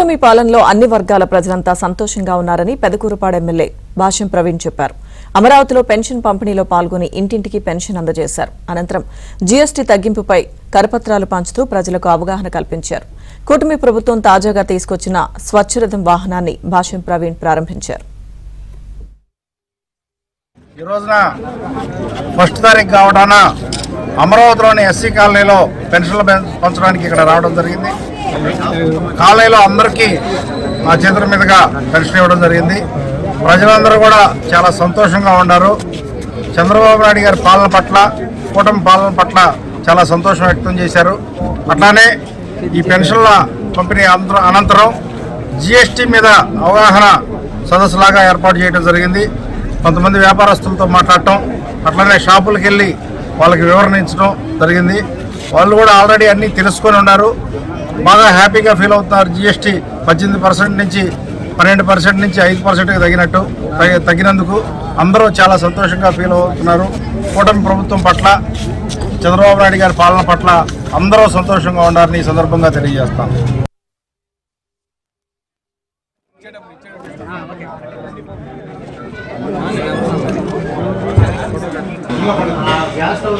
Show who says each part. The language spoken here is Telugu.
Speaker 1: కూటమి పాలనలో అన్ని వర్గాల ప్రజలంతా సంతోషంగా ఉన్నారని పెదకూరుపాడు ఎమ్మెల్యే భాష్యం ప్రవీణ్ చెప్పారు. అమరావతిలో పెన్షన్ పంపిణీలో పాల్గొని ఇంటింటికి పెన్షన్ అందజేశారు. అనంతరం జీఎస్టీ తగ్గింపుపై కరపత్రాలు పంచుతూ ప్రజలకు అవగాహన కల్పించారు. కూటమి ప్రభుత్వం తాజాగా తీసుకొచ్చిన స్వచ్ఛరథం వాహనాన్ని భాష్యం ప్రవీణ్ ప్రారంభించారు.
Speaker 2: ఈ రోజున ఫస్ట్ తారీఖు కావడాన అమరావతిలోని ఎస్సీ కాలనీలో పెన్షన్లు పంచడానికి ఇక్కడ రావడం జరిగింది. కాలనీలో అందరికీ మా చేతుల మీదుగా పెన్షన్ ఇవ్వడం జరిగింది. ప్రజలందరూ కూడా చాలా సంతోషంగా ఉన్నారు. చంద్రబాబు నాయుడు గారి పాలన పట్ల, కూటమి పాలన పట్ల చాలా సంతోషం వ్యక్తం చేశారు. అట్లానే ఈ పెన్షన్ల పంపిణీ అనంతరం జీఎస్టీ మీద అవగాహన సదస్సులాగా ఏర్పాటు చేయడం జరిగింది. కొంతమంది వ్యాపారస్తులతో మాట్లాడటం, అట్లనే షాపులకు వెళ్ళి వాళ్ళకి వివరణించడం జరిగింది. వాళ్ళు కూడా ఆల్రెడీ అన్నీ తెలుసుకొని ఉన్నారు, బాగా హ్యాపీగా ఫీల్ అవుతున్నారు. జీఎస్టీ 18% నుంచి 12% నుంచి 5% తగ్గినందుకు అందరూ చాలా సంతోషంగా ఫీల్ అవుతున్నారు. కూటమి ప్రభుత్వం పట్ల, చంద్రబాబు నాయుడు గారి పాలన పట్ల అందరూ సంతోషంగా ఉన్నారని ఈ సందర్భంగా తెలియజేస్తాం.
Speaker 3: Gas stove